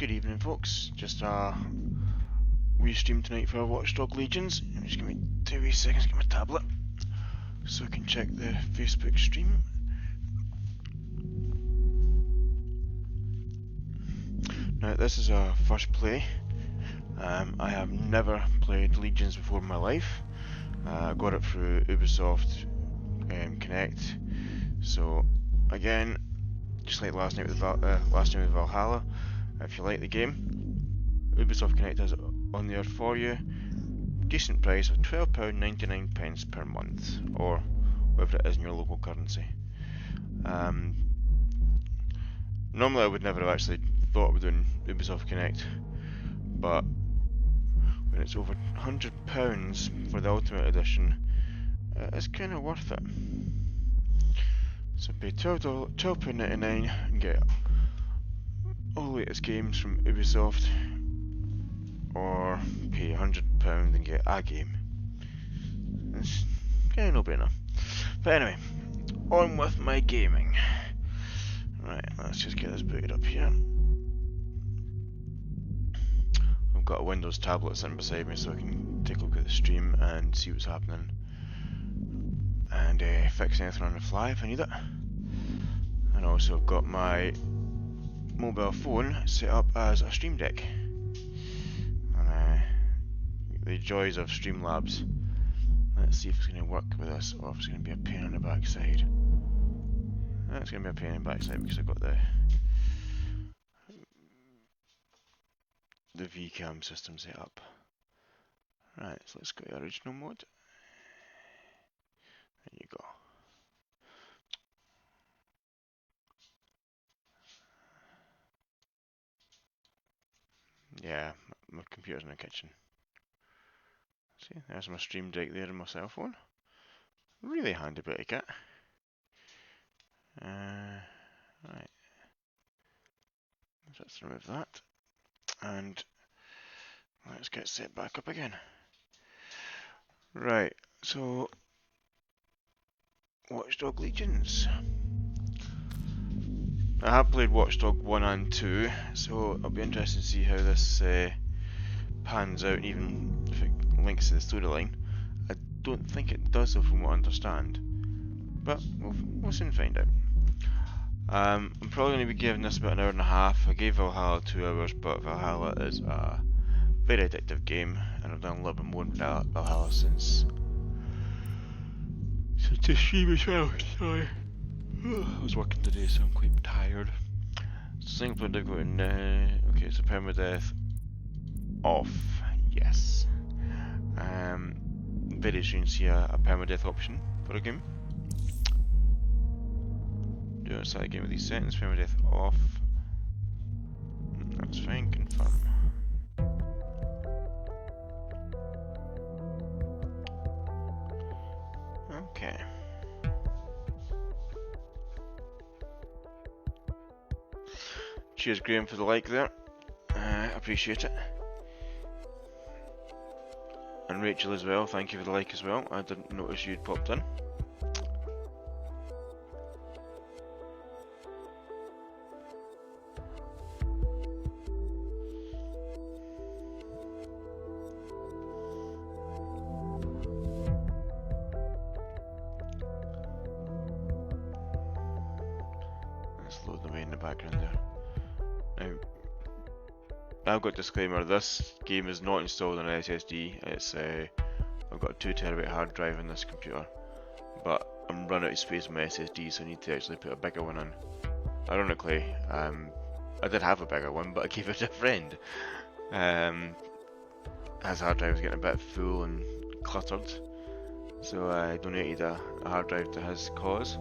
Good evening, folks. Just we stream tonight for Watch Dogs Legions. Just give me 2 wee seconds to get my tablet so I can check the Facebook stream. Now, this is a first play. I have never played Legions before in my life. I got it through Ubisoft Connect. So, again, just like last night with Valhalla, if you like the game, Ubisoft Connect has it on there for you. Decent price of £12.99 per month, or whatever it is in your local currency. Normally I would never have actually thought of doing Ubisoft Connect, but when it's over £100 for the Ultimate Edition, it's kind of worth it. So pay £12.99 and get all the latest games from Ubisoft, or pay £100 and get a game. It's kind of no-brainer. But anyway, on with my gaming. Right, let's just get this booted up here. I've got a Windows tablet sitting beside me so I can take a look at the stream and see what's happening, and fix anything on the fly if I need it. And also I've got my mobile phone set up as a Stream Deck. And the joys of Streamlabs. Let's see if it's going to work with this, or if it's going to be a pain on the backside. It's going to be a pain in the backside because I've got the VCam system set up. Right, so let's go to original mode. There you go. Yeah, my computer's in the kitchen. See, there's my Stream Deck there on my cell phone. Really handy bit of kit. Right. Let's remove that. And let's get set back up again. Right, so Watch Dogs Legions. I have played Watch Dogs 1 and 2, so I'll be interested to see how this pans out, and even if it links to the storyline. I don't think it does, though, from what I understand, but we'll soon find out. I'm probably going to be giving this about an hour and a half. I gave Valhalla 2 hours, but Valhalla is a very addictive game, and I've done a little bit more with Valhalla since the stream as well. Sorry. I was working today, so I'm quite tired. Single player difficulty, okay, so permadeath off, yes. Very strange to see a permadeath option for a game. Do a side game with these settings, permadeath off. That's fine, confirm. Okay. Cheers, Graham, for the like there. Appreciate it. And Rachel as well, thank you for the like as well. I didn't notice you'd popped in. Let's load them in the background there. Now, I've got disclaimer, this game is not installed on an SSD. It's I've got a 2TB hard drive in this computer, but I'm running out of space on my SSD, so I need to actually put a bigger one in. Ironically, I did have a bigger one, but I gave it to a friend. His hard drive was getting a bit full and cluttered, so I donated a hard drive to his cause.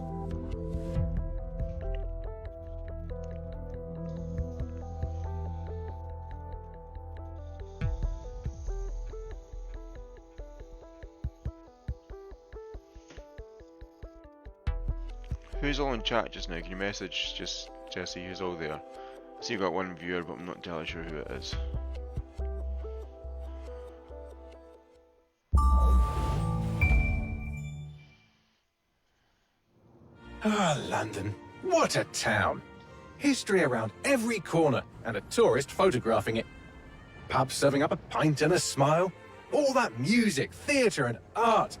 Who's all in chat just now? Can you message just Jesse who's all there? I see you've got one viewer, but I'm not entirely sure who it is. Ah, London. What a town. History around every corner, and a tourist photographing it. Pubs serving up a pint and a smile. All that music, theatre and art.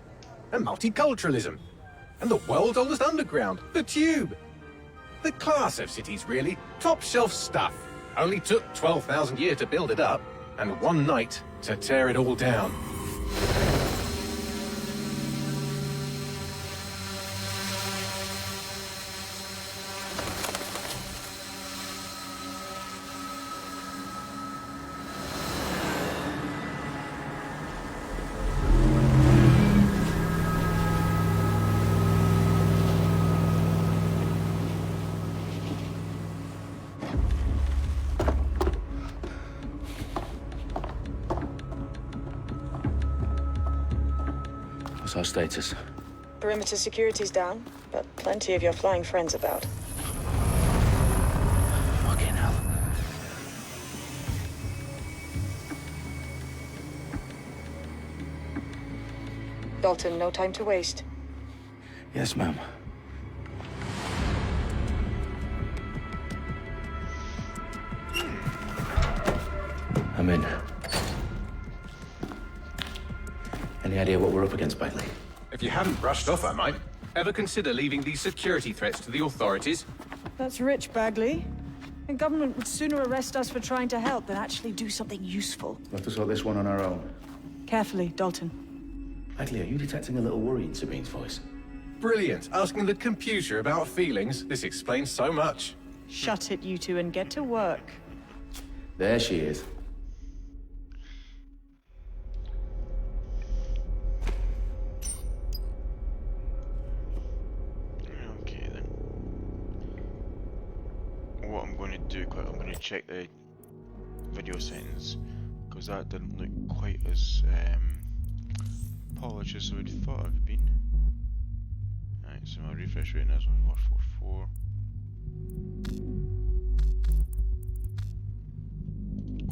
And multiculturalism. And the world's oldest underground, the Tube. The class of cities, really. Top shelf stuff. Only took 12,000 years to build it up, and one night to tear it all down. What's our status? Perimeter security's down, but plenty of your flying friends about. Fucking hell. Dalton, no time to waste. Yes, ma'am. I'm in. Any idea what we're up against, Bagley? If you hadn't brushed off, I might. Ever consider leaving these security threats to the authorities? That's rich, Bagley. The government would sooner arrest us for trying to help than actually do something useful. We'll have to sort this one on our own. Carefully, Dalton. Bagley, are you detecting a little worry in Sabine's voice? Brilliant. Asking the computer about feelings. This explains so much. Shut it, you two, and get to work. There she is. Okay then. What I'm going to do, I'm going to check the video settings, because that didn't look quite as polished as I would have thought it would have been. Right, so my refresh rate now is 144.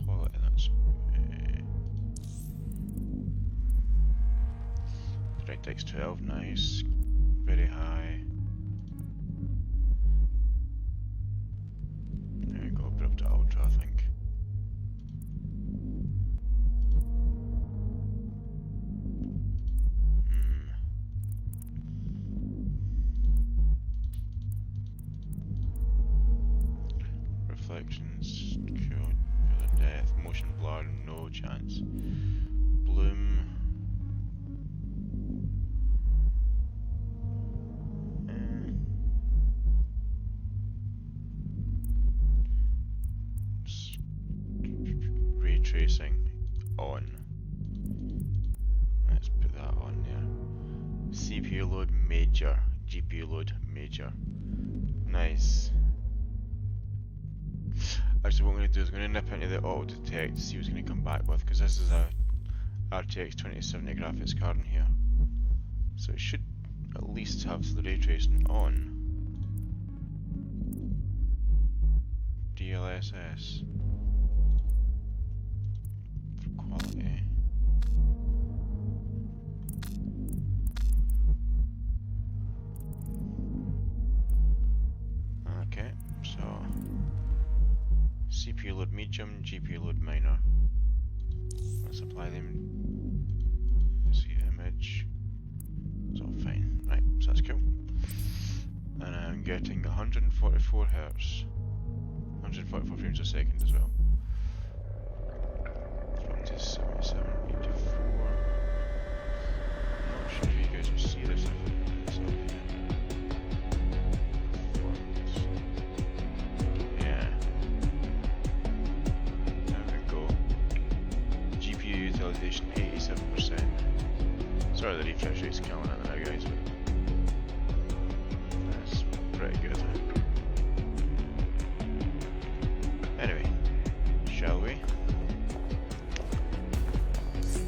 Quality, that's DirectX 12, nice, very high. There we go, put up to ultra, I think. Reflections, cool, the death, motion blur, no chance. Bloom. Ray tracing on. Let's put that on there. CPU load major, GPU load major. Nice. Actually, what I'm going to do is I'm going to nip into the auto detect to see what's going to come back with, because this is a RTX 2070 graphics card in here, so it should at least have the ray tracing on. DLSS for quality. Okay, so CPU load medium, GPU load minor. Let's apply them. See image. It's all fine. Right, so that's cool. And I'm getting 144 Hz. 144 frames a second as well. Up to 77, 84. Not sure if you guys will see this. Yeah. There we go. GPU utilization 87%. Sorry, the refresh rate's killing it now, guys, but that's pretty good. Anyway, shall we?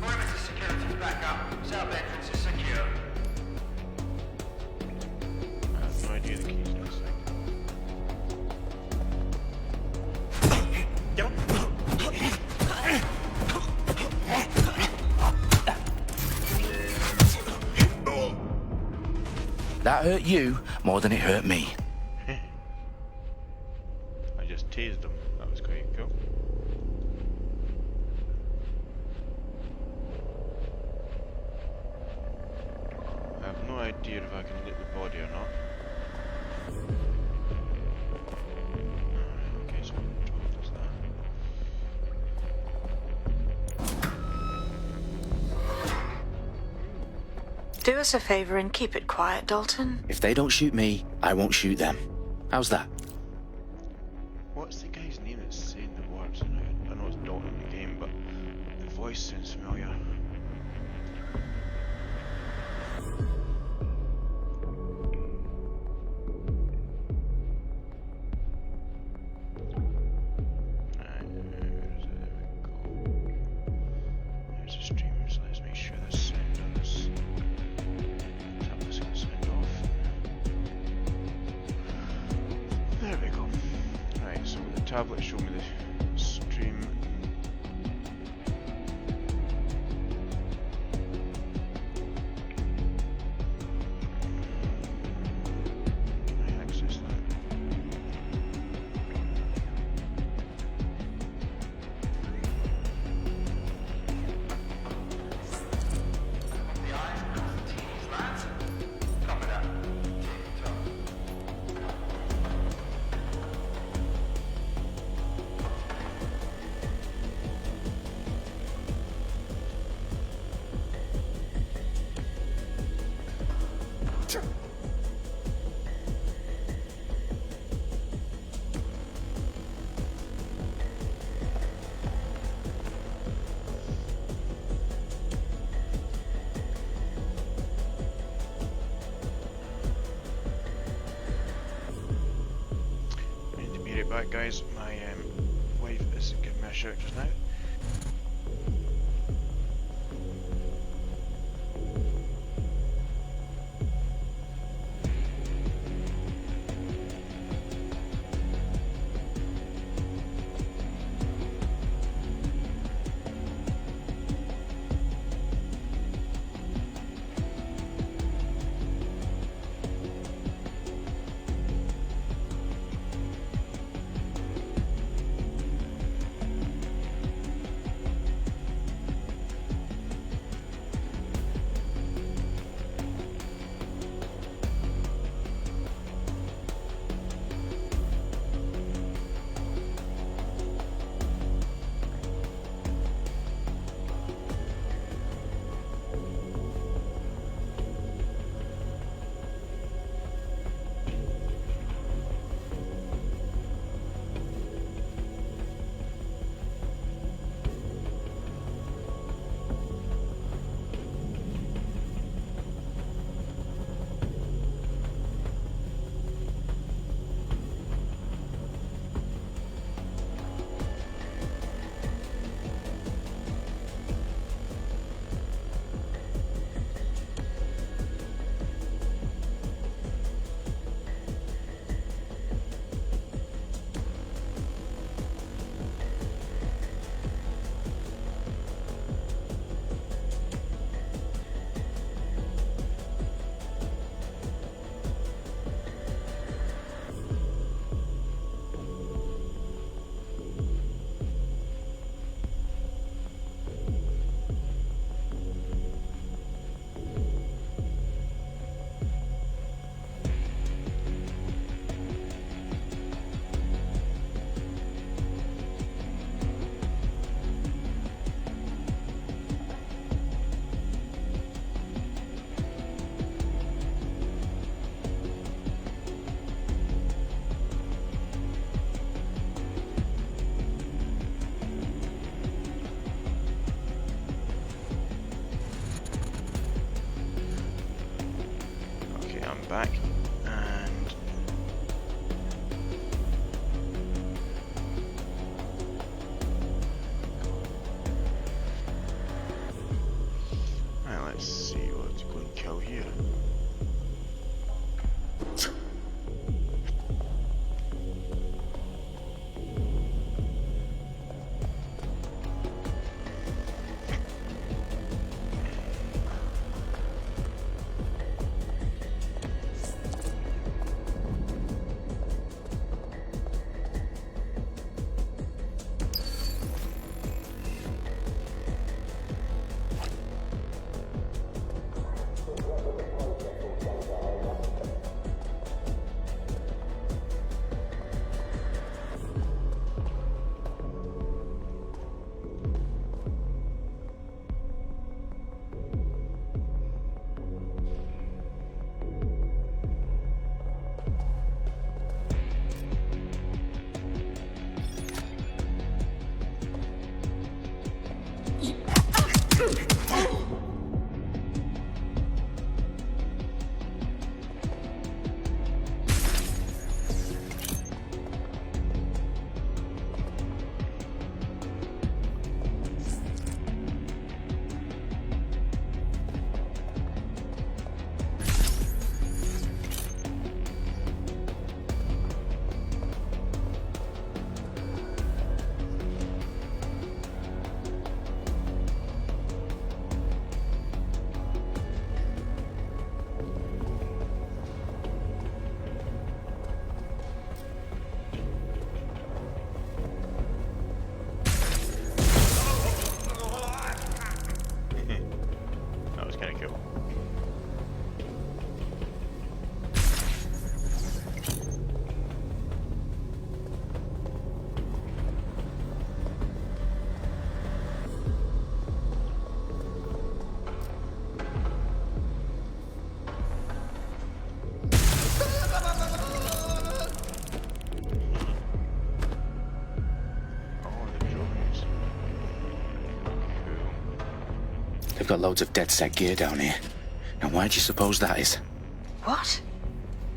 Perimeter security's back up. South entrance is secure. I have no idea the keys in this thing. That hurt you more than it hurt me. tased him. That was quite cool. I have no idea if I can loot the body or not. Okay, so what does that? Do us a favor and keep it quiet, Dalton. If they don't shoot me, I won't shoot them. How's that? What's the guy's name that's saying the words? I know it's Dalton in the game, but the voice sounds familiar. Right, where is it? There we go. There's the stream, so let's make sure there's sound on this. Tap this and sound off. There we go. Right, so the tablet showed me the stream. Can I access that? The eyes of the teens, lads. Copy that. Top. I need to be right back, guys. My wife is giving me a shout just now. Back and right, let's see what to go and kill here. got loads of DedSec gear down here. And why do you suppose that is? What?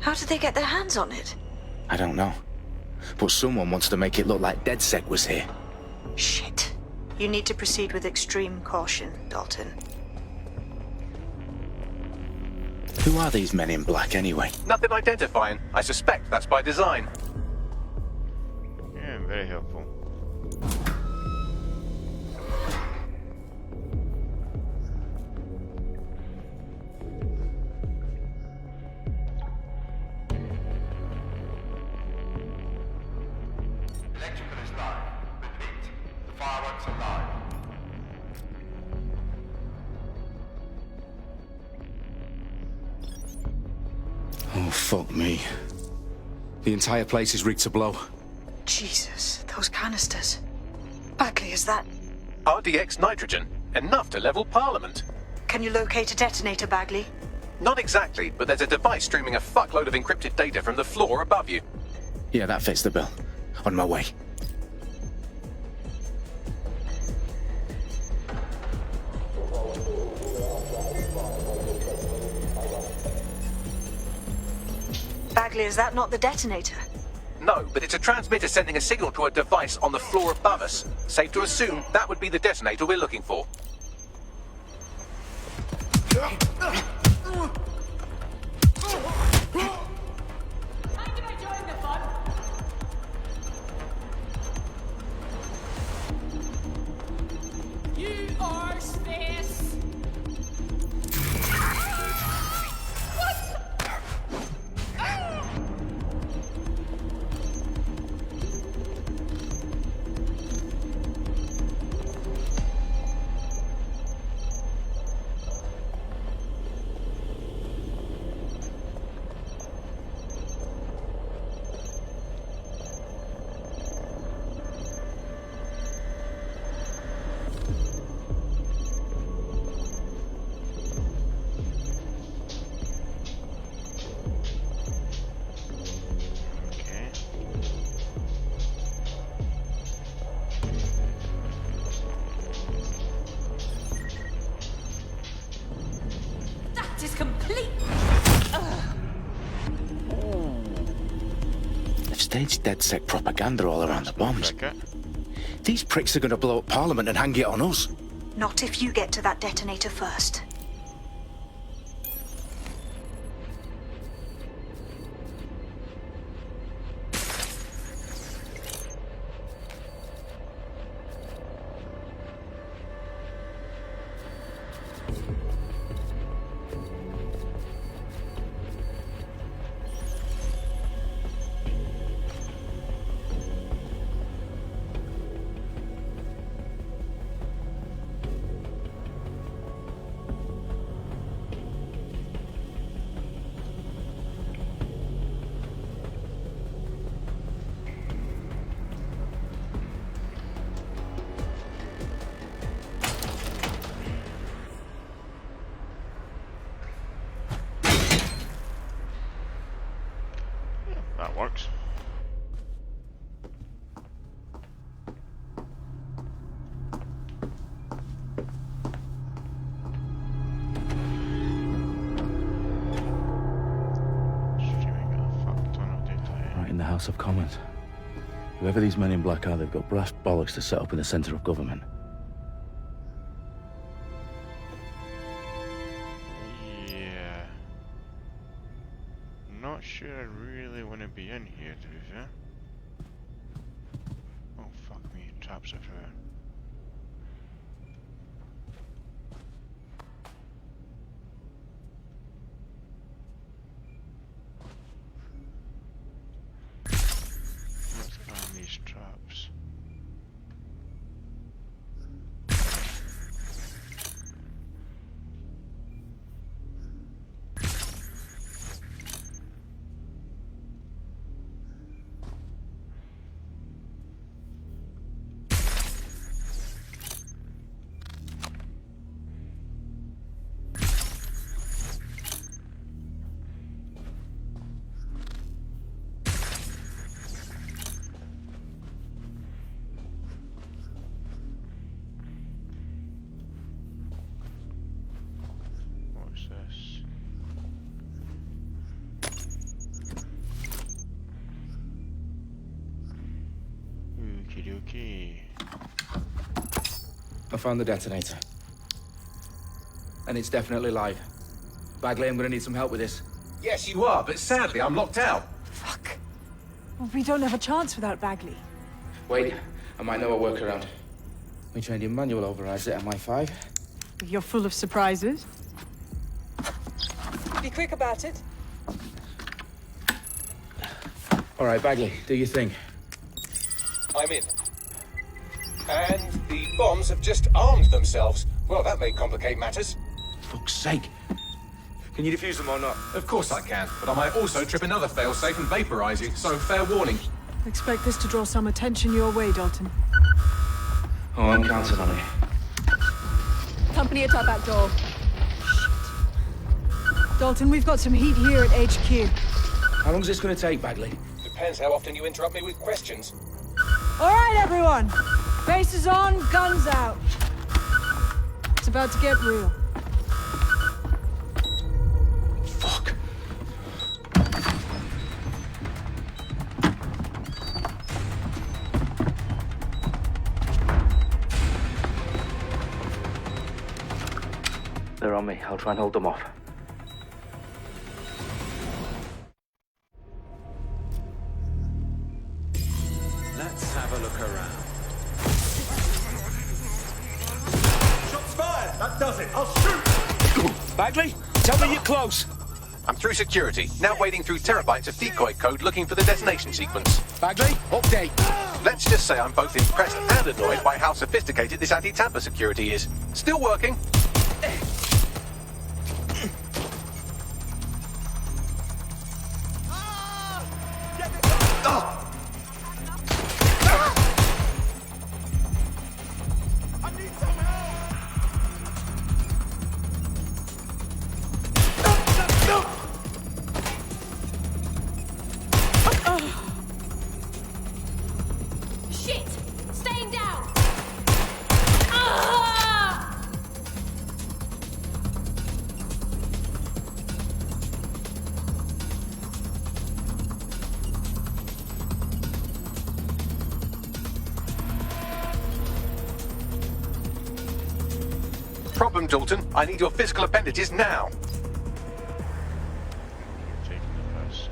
How did they get their hands on it? I don't know. But someone wants to make it look like DedSec was here. Shit. You need to proceed with extreme caution, Dalton. Who are these men in black anyway? Nothing identifying. I suspect that's by design. Yeah, very helpful. Electrical is live. Repeat. The fireworks are live. Oh, fuck me. The entire place is rigged to blow. Jesus, those canisters. Bagley, is that... RDX nitrogen. Enough to level Parliament. Can you locate a detonator, Bagley? Not exactly, but there's a device streaming a fuckload of encrypted data from the floor above you. Yeah, that fits the bill. On my way. Bagley, is that not the detonator? No, but it's a transmitter sending a signal to a device on the floor above us. Safe to assume that would be the detonator we're looking for. You are space. Okay. That is complete. They've staged DedSec propaganda all around the bombs. Like it. These pricks are going to blow up Parliament and hang it on us. Not if you get to that detonator first. That works. Streaming a fuck ton of data here. Right in the House of Commons. Whoever these men in black are, they've got brass bollocks to set up in the centre of government. Yeah. Not sure I really want to be in here, to be fair. Oh, fuck me. Traps everywhere. Let's find these traps. dokie. I found the detonator. And it's definitely live. Bagley, I'm gonna need some help with this. Yes, you are, but sadly, I'm locked out. Fuck. Well, we don't have a chance without Bagley. Wait, I might know a workaround. We trained in manual overrides at MI5. You're full of surprises. Be quick about it. All right, Bagley, do your thing. I'm in. And the bombs have just armed themselves. Well, that may complicate matters. Fuck's sake. Can you defuse them or not? Of course I can, but I might also trip another failsafe and vaporize you, so fair warning. Expect this to draw some attention your way, Dalton. Oh, I'm counting on it. Company at our back door. Dalton, we've got some heat here at HQ. How long's this gonna take, Bagley? Depends how often you interrupt me with questions. All right, everyone. Faces on, guns out. It's about to get real. Fuck. They're on me. I'll try and hold them off. Let's have a look around. Shots fired! That does it! I'll shoot! Bagley, tell me you're close. I'm through security, now wading through terabytes of decoy code looking for the detonation sequence. Bagley, update. Let's just say I'm both impressed and annoyed by how sophisticated this anti-tamper security is. Still working. Shit! Staying down! Ah! Problem, Dalton. I need your physical appendages now. Taking the piss.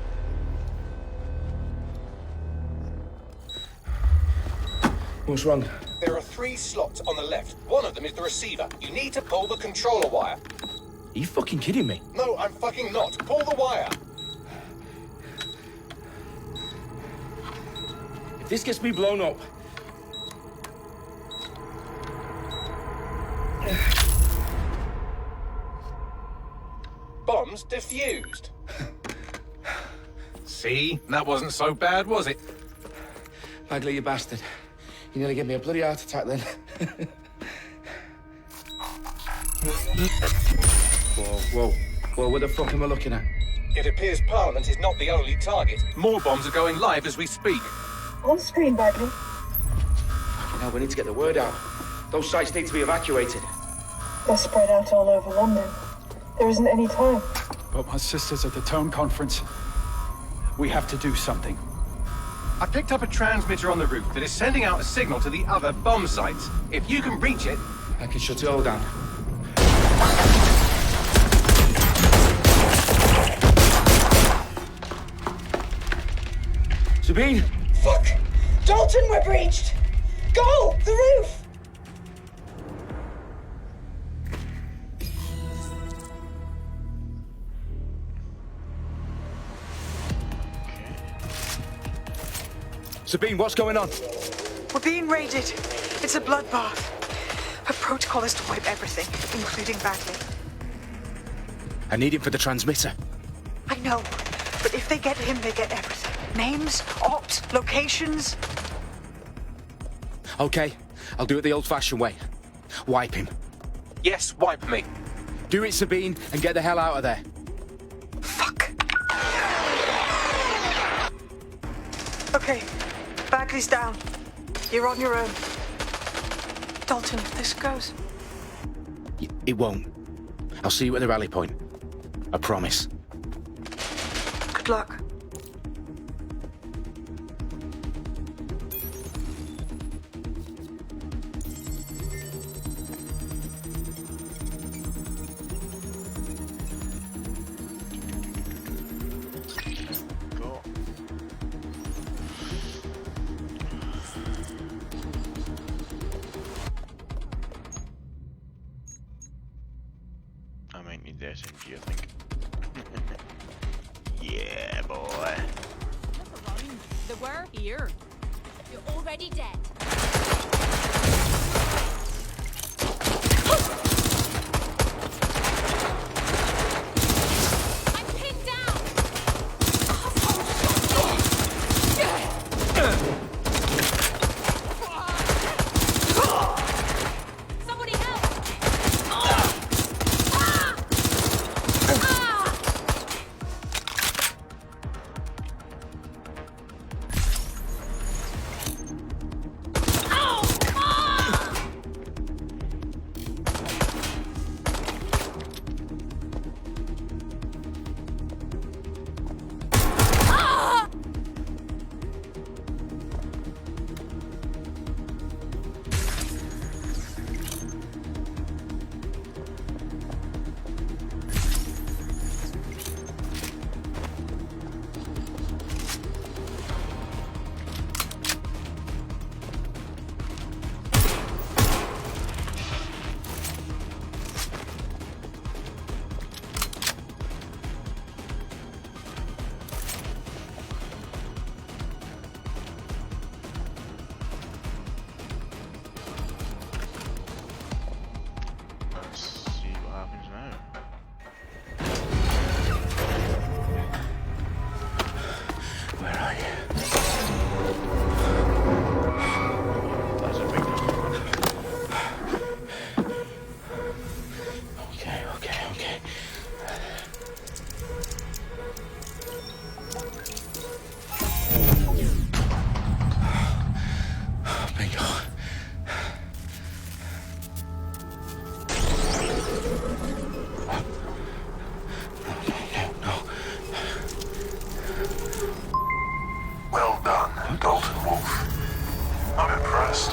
What's wrong? There are 3 slots on the left. One of them is the receiver. You need to pull the controller wire. Are you fucking kidding me? No, I'm fucking not. Pull the wire. If this gets me blown up... Bombs defused. See? That wasn't so bad, was it? Bagley, you bastard. You nearly gave me a bloody heart attack then. Whoa. What the fuck am I looking at? It appears Parliament is not the only target. More bombs are going live as we speak. On screen, Bagley. Now we need to get the word out. Those sites need to be evacuated. They're spread out all over London. There isn't any time. But my sister's at the town conference. We have to do something. I picked up a transmitter on the roof that is sending out a signal to the other bomb sites. If you can reach it... I can shut it all down. Sabine! Fuck! Dalton, we're breached! Go! The roof! Sabine, what's going on? We're being raided. It's a bloodbath. Her protocol is to wipe everything, including Bagley. I need him for the transmitter. I know, but if they get him, they get everything. Names, ops, locations. Okay, I'll do it the old-fashioned way. Wipe him. Yes, wipe me. Do it, Sabine, and get the hell out of there. Fuck. Okay, Bagley's down. You're on your own. Dalton, if this goes... It won't. I'll see you at the rally point. I promise. Good luck. need the SMG, I think. Yeah, boy. Look around. They were here. You're already dead. I'm pinned down. Somebody help! Let's see what happens now. Where are you? That's a big number. Okay. Bingo. No. Well done, Dalton Wolf. I'm impressed.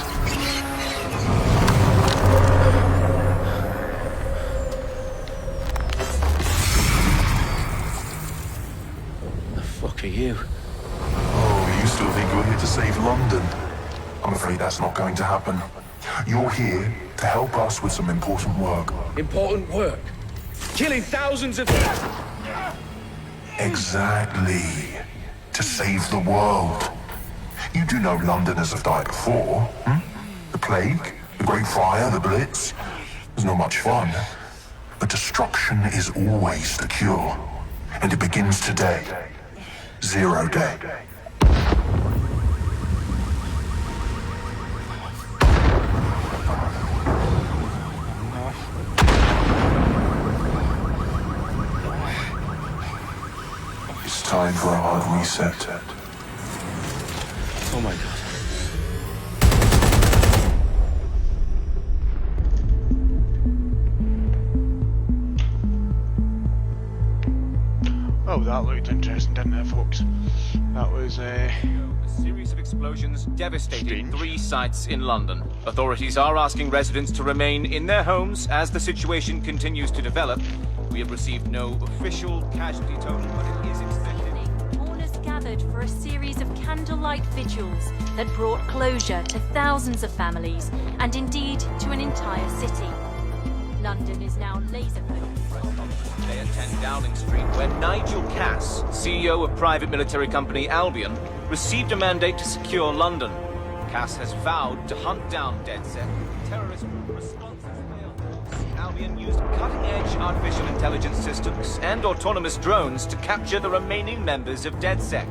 The fuck are you? Oh, you still think you're here to save London? I'm afraid that's not going to happen. You're here to help us with some important work. Important work. Killing thousands of... Exactly. To save the world. You do know Londoners have died before, hmm? The Plague, the Great Fire, the Blitz. It's not much fun. But destruction is always the cure. And it begins today. Zero Day. It's time for a hard reset. Oh my god. Oh, that looked interesting, didn't it, folks? That was, A series of explosions devastated strange. 3 sites in London. Authorities are asking residents to remain in their homes as the situation continues to develop. We have received no official casualty total, but it is expected. Mourners gathered for a series of candlelight vigils that brought closure to thousands of families and indeed to an entire city. London is now laser-focused. They attend Downing Street, where Nigel Cass, CEO of private military company Albion, received a mandate to secure London. Cass has vowed to hunt down DedSec. Terrorist responses failed. Albion used cutting-edge artificial intelligence systems and autonomous drones to capture the remaining members of DedSec.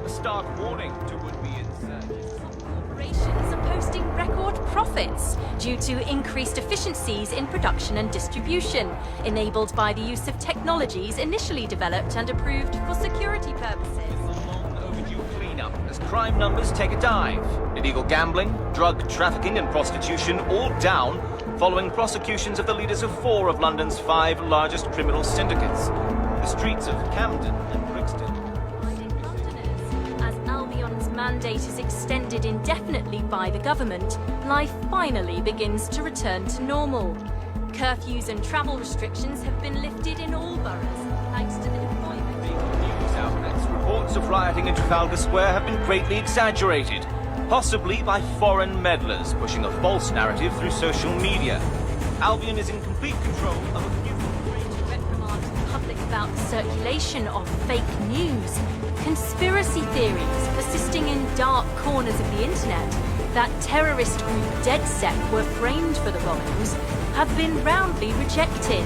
A stark warning to would-be insurgents. Corporations are posting record profits due to increased efficiencies in production and distribution, enabled by the use of technologies initially developed and approved for security purposes. Overdue cleanup as crime numbers take a dive. Illegal gambling, drug trafficking and prostitution all down following prosecutions of the leaders of 4 of London's 5 largest criminal syndicates. The streets of Camden and Brixton. As Albion's mandate is extended indefinitely by the government, life finally begins to return to normal. Curfews and travel restrictions have been lifted in all boroughs, thanks to the deployment. News outlets' reports of rioting in Trafalgar Square have been greatly exaggerated, possibly by foreign meddlers pushing a false narrative through social media. Albion is in complete control of a few circulation of fake news, conspiracy theories persisting in dark corners of the internet that terrorist group DedSec were framed for the bombings have been roundly rejected.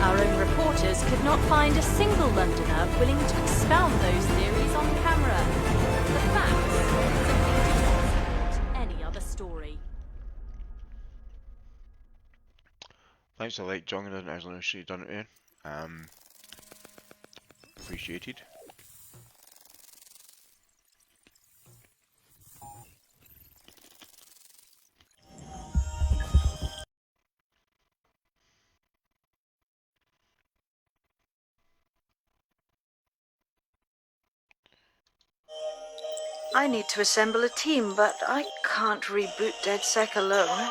Our own reporters could not find a single Londoner willing to expound those theories on camera. The facts simply support any other story. Thanks to like John, I didn't actually know she'd done it here. Appreciated. I need to assemble a team, but I can't reboot DedSec alone.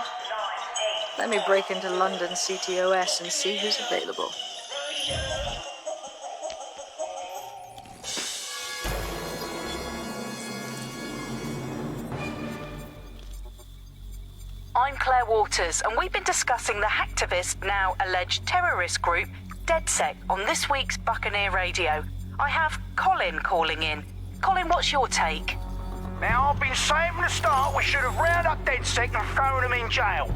Let me break into London CTOS and see who's available. I'm Claire Waters, and we've been discussing the hacktivist, now alleged terrorist group, DedSec, on this week's Buccaneer Radio. I have Colin calling in. Colin, what's your take? Now, I've been saying from the start we should have rounded up DedSec and thrown them in jail.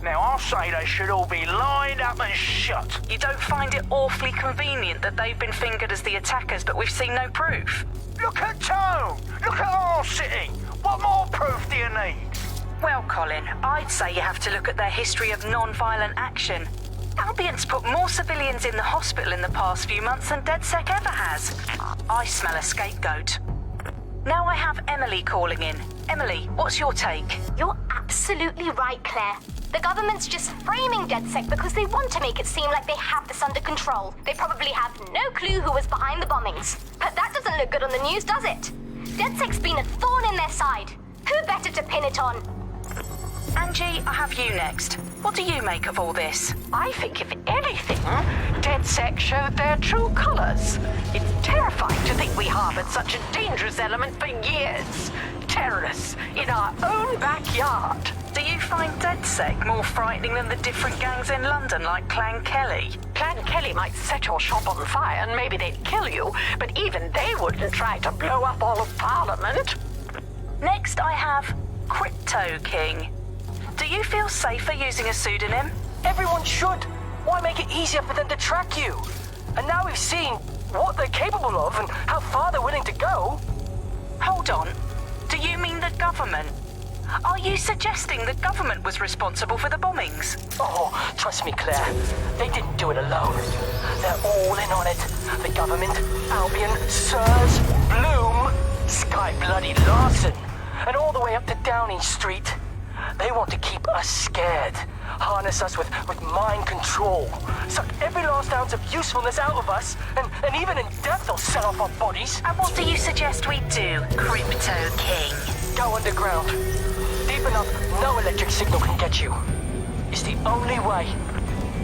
Now, I'll say they should all be lined up and shot. You don't find it awfully convenient that they've been fingered as the attackers, but we've seen no proof? Look at Tone! Look at our city! What more proof do you need? Well, Colin, I'd say you have to look at their history of non-violent action. Albion's put more civilians in the hospital in the past few months than DedSec ever has. I smell a scapegoat. Now I have Emily calling in. Emily, what's your take? You're absolutely right, Claire. The government's just framing DedSec because they want to make it seem like they have this under control. They probably have no clue who was behind the bombings. But that doesn't look good on the news, does it? DedSec's been a thorn in their side. Who better to pin it on? Angie, I have you next. What do you make of all this? I think, if anything, DedSec showed their true colors. It's terrifying to think we harbored such a dangerous element for years. Terrorists in our own backyard. Do you find DedSec more frightening than the different gangs in London, like Clan Kelly? Clan Kelly might set your shop on fire and maybe they'd kill you, but even they wouldn't try to blow up all of Parliament. Next, I have Crypto King. Do you feel safer using a pseudonym? Everyone should. Why make it easier for them to track you? And now we've seen what they're capable of and how far they're willing to go. Hold on. Do you mean the government? Are you suggesting the government was responsible for the bombings? Oh, trust me, Claire. They didn't do it alone. They're all in on it. The government, Albion, Sirs, Bloom, Sky Bloody Larson, and all the way up to Downing Street. They want to keep us scared, harness us with mind control, suck every last ounce of usefulness out of us, and even in death they'll sell off our bodies. And what do you suggest we do, Crypto King? Go underground. Deep enough, no electric signal can get you. It's the only way.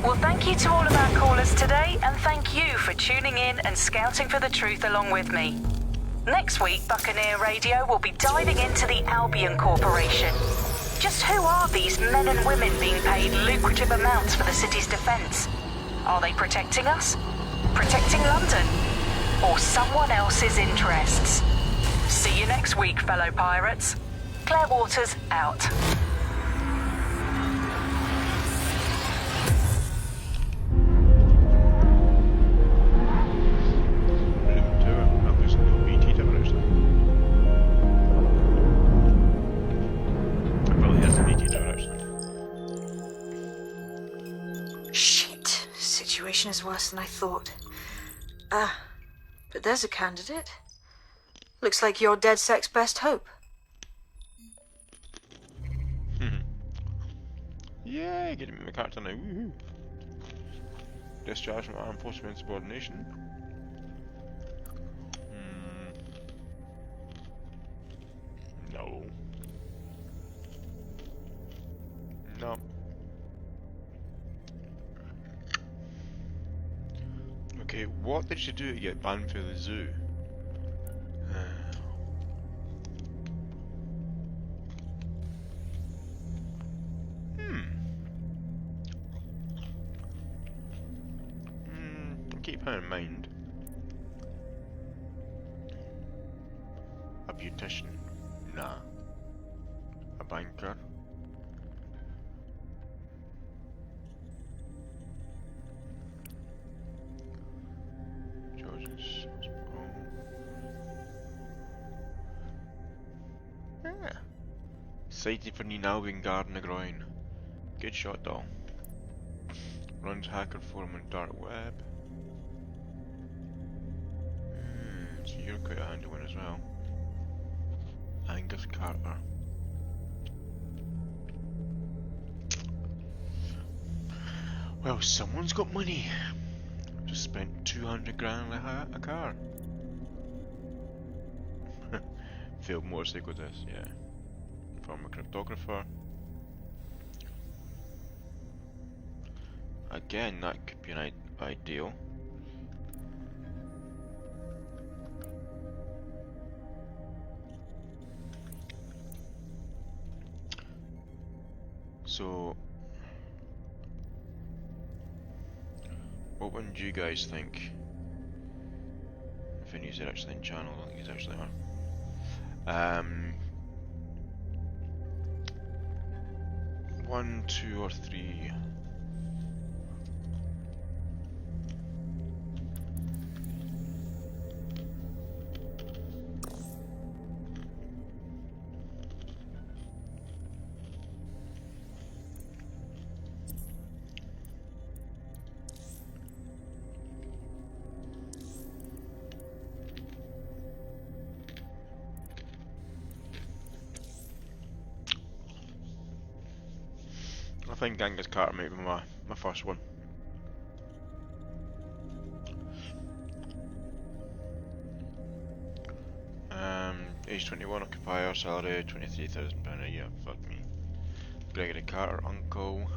Well, thank you to all of our callers today, and thank you for tuning in and scouting for the truth along with me. Next week, Buccaneer Radio will be diving into the Albion Corporation. Just who are these men and women being paid lucrative amounts for the city's defence? Are they protecting us? Protecting London? Or someone else's interests? See you next week, fellow pirates. Claire Waters, out. Shit. Situation is worse than I thought. But there's a candidate. Looks like you're DedSec's best hope. Yeah, getting me my character now. Woohoo! Discharge from armed forces insubordination. No. No. Okay, what did she do to get banned for the zoo? Keep her in mind. beautician? Nah. A banker? George's Hospital. Yeah. Sighted for Neen Albion Garden of Groin. Good shot, doll. Runs hacker forum on dark web. So you're quite a handy one as well. Angus Carter. Well, someone's got money. Just spent 200 grand on a car. Failed motorcycle test, yeah. Former cryptographer. Again, that could be an ideal. So, what one do you guys think? If Vinny's actually in channel, I don't think he's actually on. 1, 2, or 3. I think Angus Carter might be my first one. Age 21, occupier, salary £23,000 a year. Fuck me. Gregory Carter, uncle.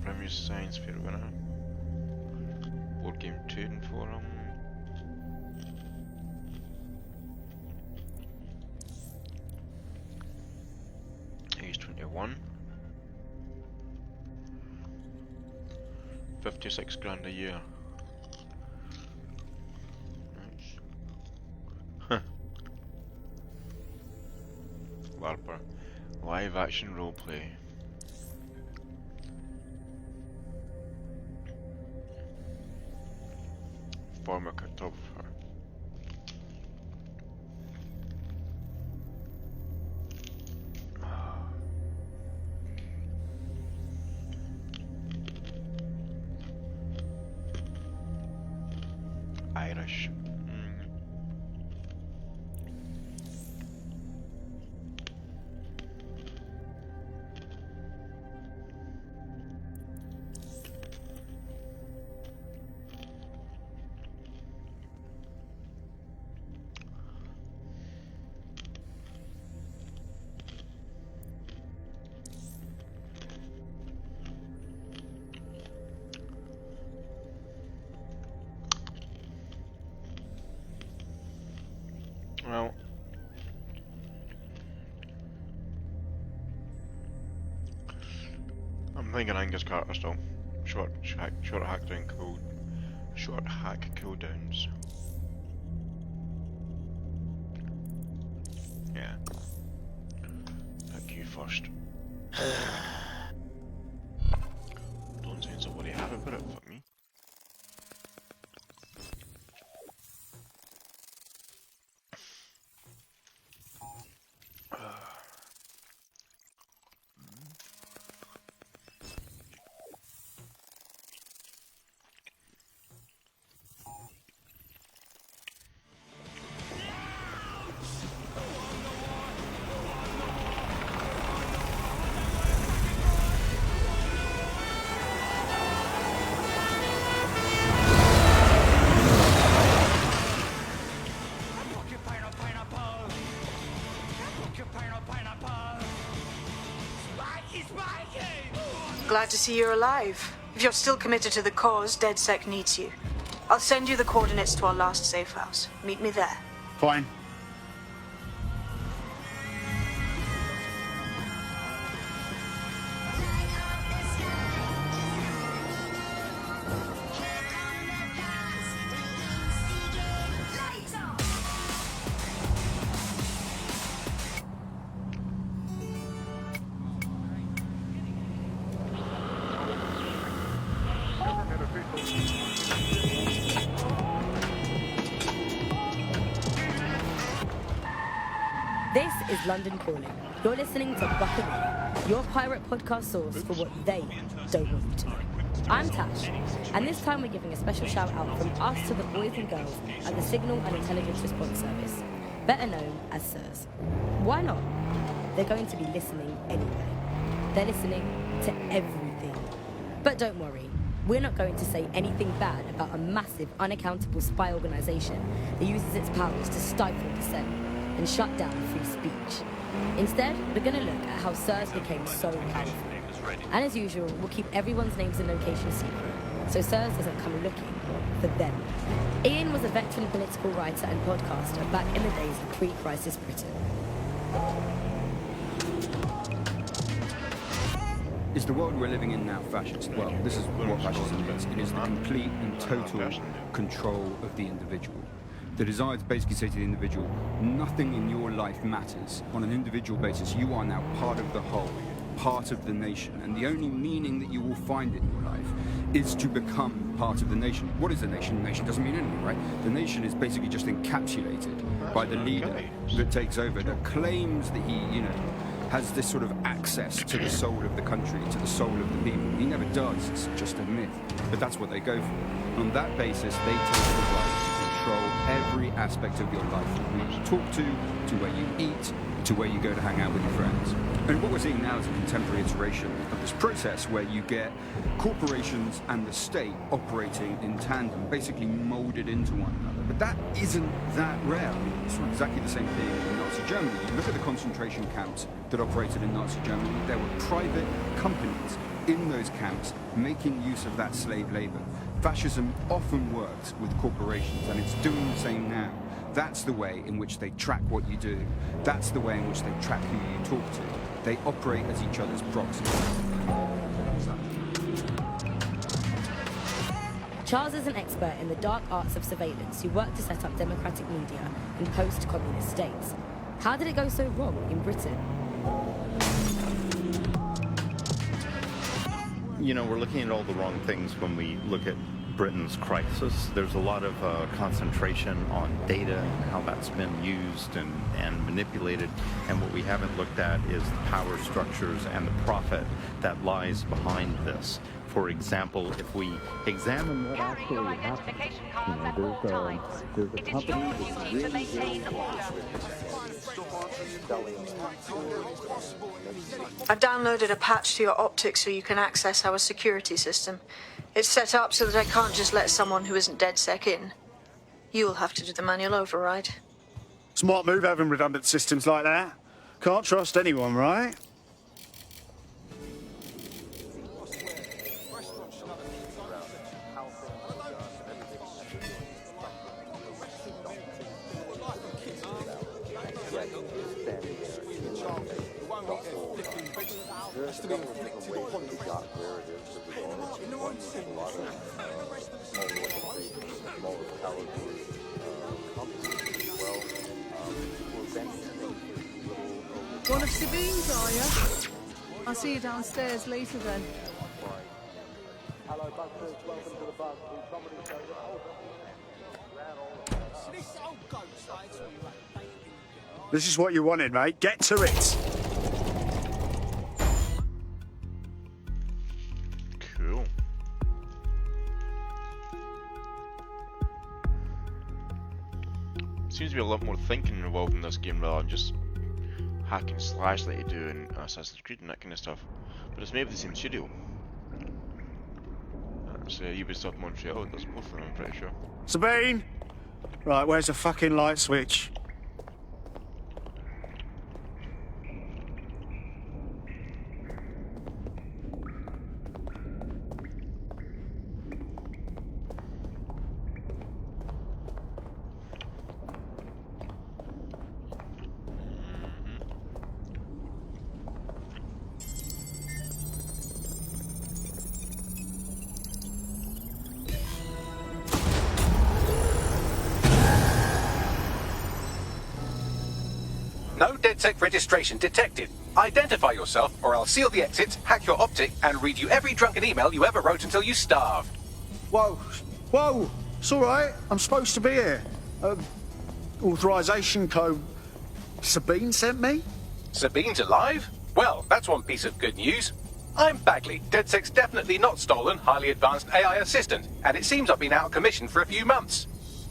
Premier Science Fair winner. Board game trading forum. Age 21. 56 grand a year. Nice. Huh. LARPer. Live action roleplay. Former cartographer. Irish. Well, I'm thinking Angus Carter still. Short hack cooldowns. Yeah. Pick you first. Don't say somebody happy about it, fuck me. Glad to see you're alive. If you're still committed to the cause, DedSec needs you. I'll send you the coordinates to our last safe house. Meet me there. Fine. This is London Calling. You're listening to Buccaneer, your pirate podcast source for what they don't want you to know. I'm Tash, and this time we're giving a special shout out from us to the boys and girls at the Signal and Intelligence Response Service, better known as SIRS. Why not? They're going to be listening anyway. They're listening to everything. But don't worry, we're not going to say anything bad about a massive, unaccountable spy organisation that uses its powers to stifle dissent and shut down free speech. Instead, we're going to look at how SIRS became so powerful. And as usual, we'll keep everyone's names and locations secret, so SIRS doesn't come looking for them. Ian was a veteran political writer and podcaster back in the days of pre-crisis Britain. Is the world we're living in now fascist? Well, this is what fascism is. It is the complete and total control of the individual. The desire to basically say to the individual, nothing in your life matters. On an individual basis, you are now part of the whole, part of the nation, and the only meaning that you will find in your life is to become part of the nation. What is the nation? The nation doesn't mean anything, right? The nation is basically just encapsulated by the leader that takes over, that claims that he, has this sort of access to the soul of the country, to the soul of the people. He never does, it's just a myth. But that's what they go for. On that basis, they take the right to control every aspect of your life, from who you talk to where you eat, to where you go to hang out with your friends. And what we're seeing now is a contemporary iteration of this process where you get corporations and the state operating in tandem, basically molded into one another. But that isn't that rare. I mean, it's not exactly the same thing in Nazi Germany. You look at the concentration camps that operated in Nazi Germany, there were private companies in those camps making use of that slave labor. Fascism often works with corporations, and it's doing the same now. That's the way in which they track what you do. That's the way in which they track who you talk to. They operate as each other's proxies. Charles is an expert in the dark arts of surveillance who worked to set up democratic media in post-communist states. How did it go so wrong in Britain? We're looking at all the wrong things when we look at Britain's crisis. There's a lot of concentration on data and how that's been used and manipulated, and what we haven't looked at is the power structures and the profit that lies behind this. For example, if we examine what actually happened, there's a company that's really I've downloaded a patch to your optics so you can access our security system. It's set up so that I can't just let someone who isn't DedSec in. You'll have to do the manual override. Smart move having redundant systems like that. Can't trust anyone, right? One of Sabine's, are you? I'll see you downstairs later then. This is what you wanted, mate. Get to it. Cool. Seems to be a lot more thinking involved in this game rather than just hack and slash like you do in Assassin's Creed and that kind of stuff. But it's maybe the same studio. That's Ubisoft Montreal. It does both of them, I'm pretty sure. Sabine! Right, where's the fucking light switch? No DedSec registration detected. Identify yourself, or I'll seal the exits, hack your optic, and read you every drunken email you ever wrote until you starved. Whoa! Whoa! It's all right. I'm supposed to be here. Authorization code Sabine sent me? Sabine's alive? Well, that's one piece of good news. I'm Bagley, DedSec's definitely not stolen, highly advanced AI assistant, and it seems I've been out of commission for a few months.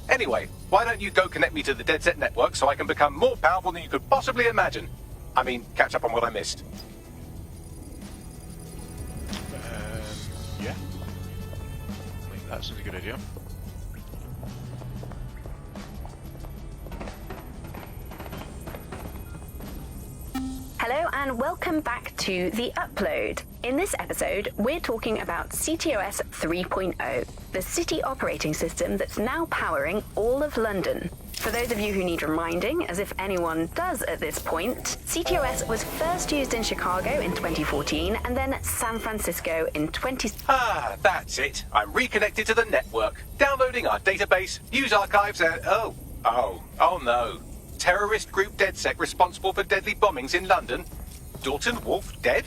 Anyway, why don't you go connect me to the DedSec network so I can become more powerful than you could possibly imagine? I mean, catch up on what I missed. Yeah. I think that's a good idea. Hello and welcome back to The Upload. In this episode, we're talking about CTOS 3.0, the city operating system that's now powering all of London. For those of you who need reminding, as if anyone does at this point, CTOS was first used in Chicago in 2014 and then San Francisco in 20... Ah, that's it. I'm reconnected to the network, downloading our database, news archives and... Oh no. Terrorist group DedSec responsible for deadly bombings in London? Dalton Wolf dead?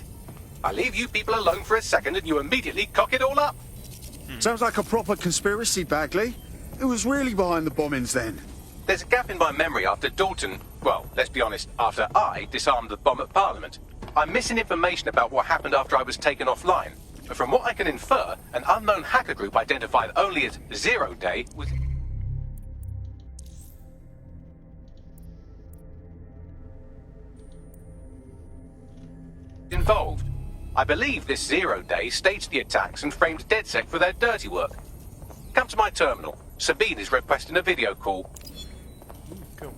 I leave you people alone for a second and you immediately cock it all up. Sounds like a proper conspiracy, Bagley. Who was really behind the bombings then? There's a gap in my memory after Dalton, well, let's be honest, after I disarmed the bomb at Parliament. I'm missing information about what happened after I was taken offline. But from what I can infer, an unknown hacker group identified only as Zero Day was... involved. I believe this Zero Day staged the attacks and framed DedSec for their dirty work. Come to my terminal. Sabine is requesting a video call. Cool.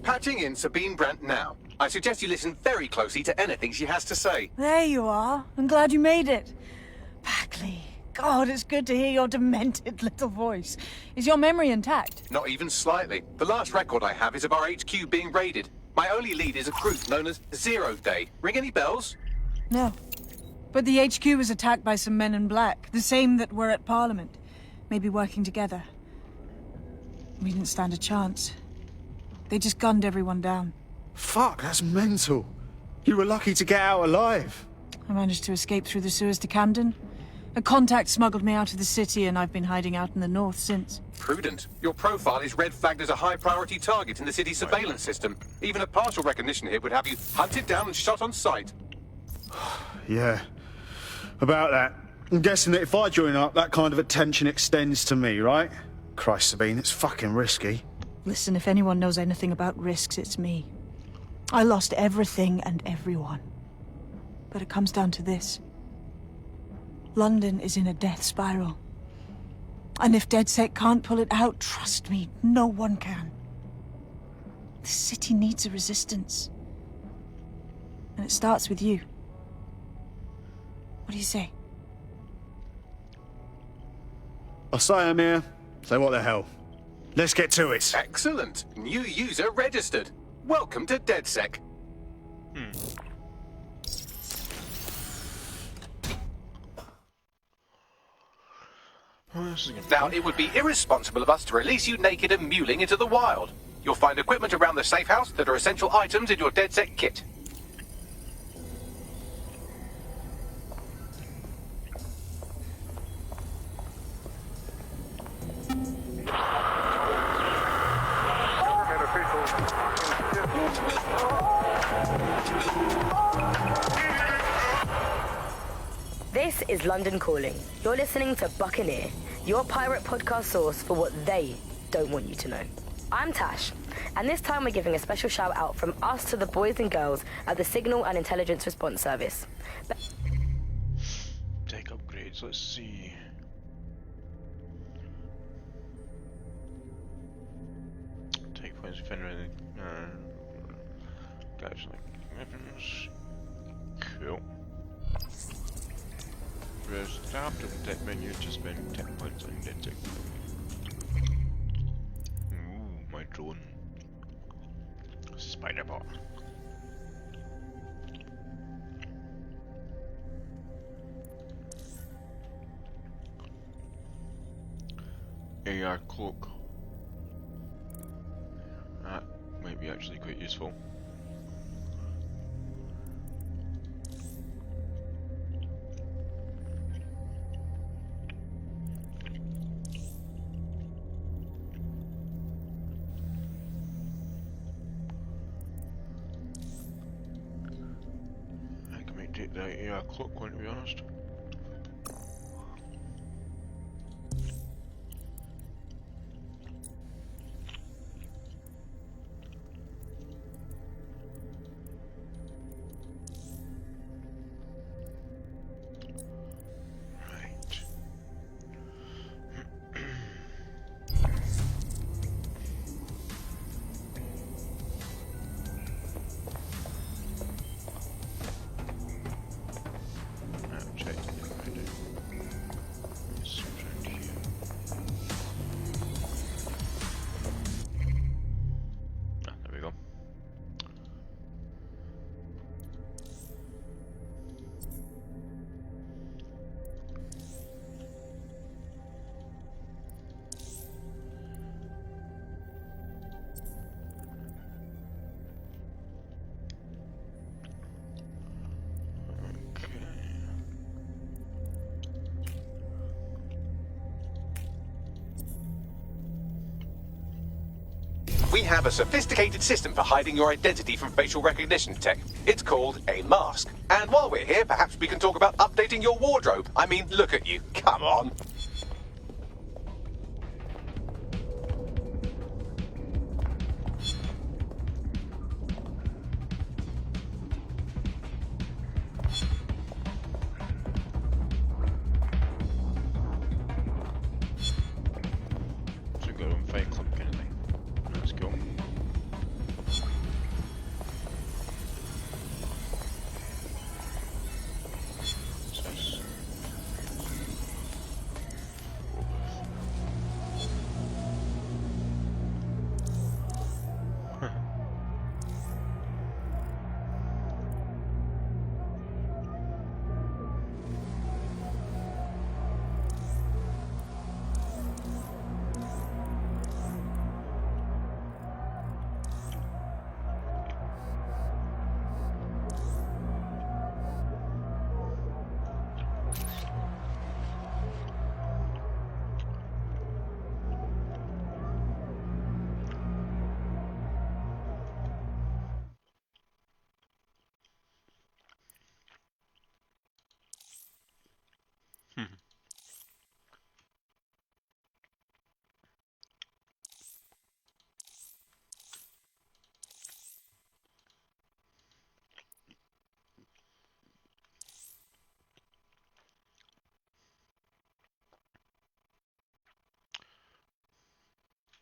Patching in Sabine Brandt now. I suggest you listen very closely to anything she has to say. There you are. I'm glad you made it. Bagley. God, it's good to hear your demented little voice. Is your memory intact? Not even slightly. The last record I have is of our HQ being raided. My only lead is a group known as Zero Day. Ring any bells? No. But the HQ was attacked by some men in black, the same that were at Parliament. Maybe working together. We didn't stand a chance. They just gunned everyone down. Fuck, that's mental. You were lucky to get out alive. I managed to escape through the sewers to Camden. A contact smuggled me out of the city and I've been hiding out in the north since. Prudent. Your profile is red flagged as a high-priority target in the city's surveillance system. Even a partial recognition hit would have you hunted down and shot on sight. Yeah. About that. I'm guessing that if I join up, that kind of attention extends to me, right? Christ, Sabine, it's fucking risky. Listen, if anyone knows anything about risks, it's me. I lost everything and everyone. But it comes down to this. London is in a death spiral. And if DedSec can't pull it out, trust me, no one can. The city needs a resistance. And it starts with you. What do you say? I say, Amir, say what the hell. Let's get to it. Excellent. New user registered. Welcome to DedSec. Now, it would be irresponsible of us to release you naked and mewling into the wild. You'll find equipment around the safe house that are essential items in your DedSec kit. This is London Calling. You're listening to Buccaneer, your pirate podcast source for what they don't want you to know. I'm Tash, and this time we're giving a special shout out from us to the boys and girls at the Signal and Intelligence Response Service. Tech upgrades, let's see. Take points defender. Guys like weapons. Cool. Press tab to protect menu to spend 10 points on DedSec. Ooh, my drone. Spiderbot. AR cloak. That might be actually quite useful. the AI clock one, to be honest. We have a sophisticated system for hiding your identity from facial recognition tech. It's called a mask. And while we're here, perhaps we can talk about updating your wardrobe. I mean, look at you. Come on. So go and Fight Club kind of thing. Let's go. What's this?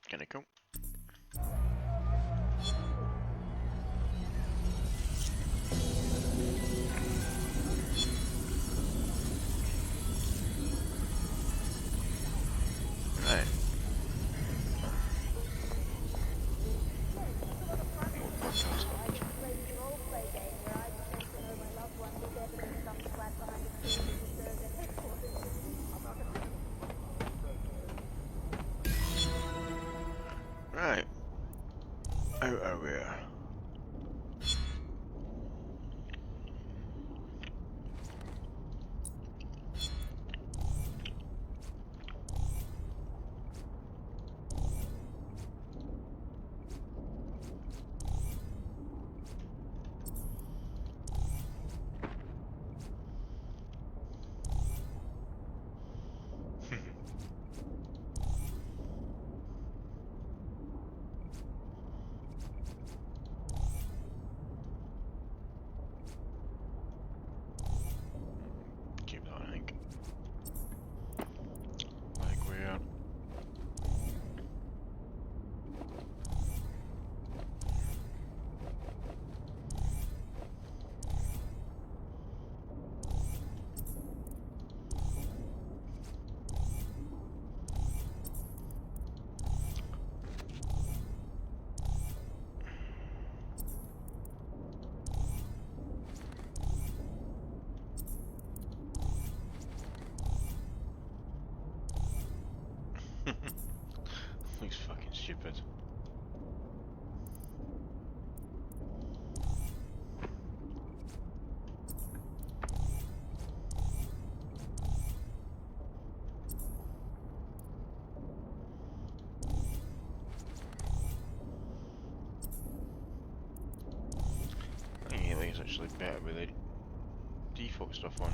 Kinda cool. Right. More podcast upload. Right. Out are we? Keep that, I think. Like we are. Looks fucking stupid. I think it's actually better with the default stuff on.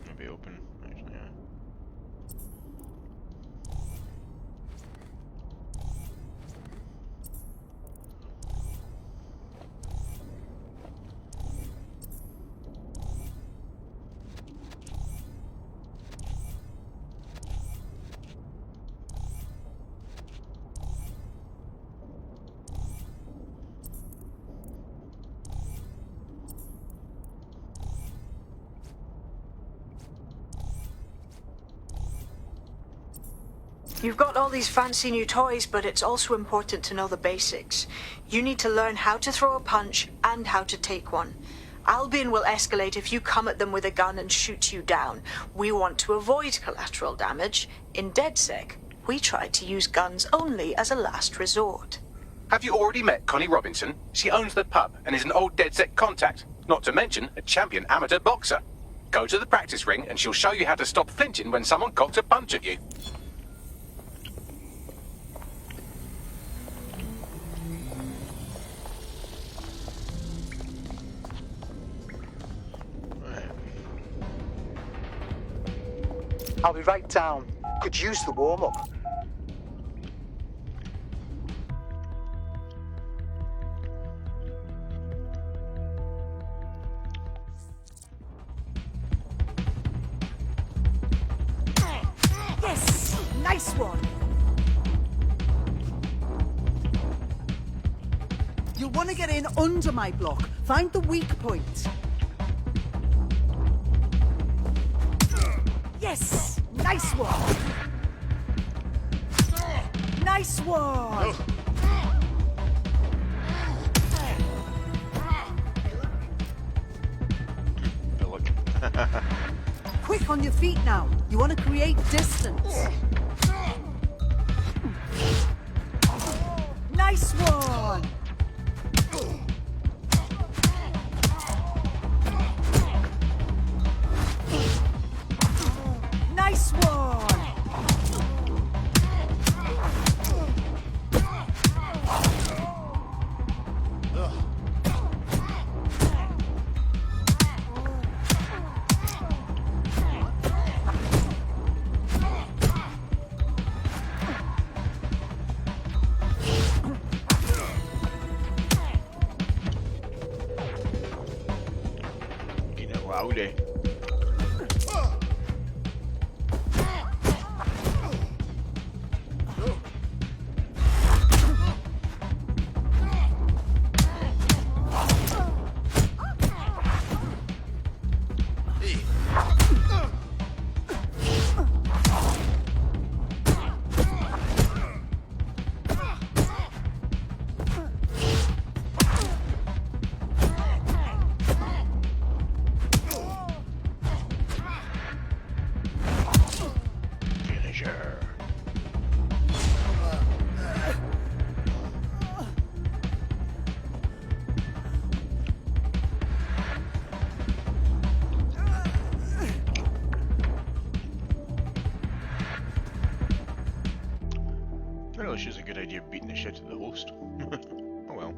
Maybe open, actually, yeah. You've got all these fancy new toys, but it's also important to know the basics. You need to learn how to throw a punch and how to take one. Albion will escalate if you come at them with a gun and shoot you down. We want to avoid collateral damage. In DedSec, we try to use guns only as a last resort. Have you already met Connie Robinson? She owns the pub and is an old DedSec contact, not to mention a champion amateur boxer. Go to the practice ring and she'll show you how to stop flinching when someone cocks a punch at you. I'll be right down. Could use the warm-up. Yes! Nice one! You'll want to get in under my block. Find the weak point. Yes! Nice one! Nice one! Quick on your feet now. You want to create distance. Nice one! Nice one! Rowdy. I really she's a good idea of beating the shit out of the host. Oh well.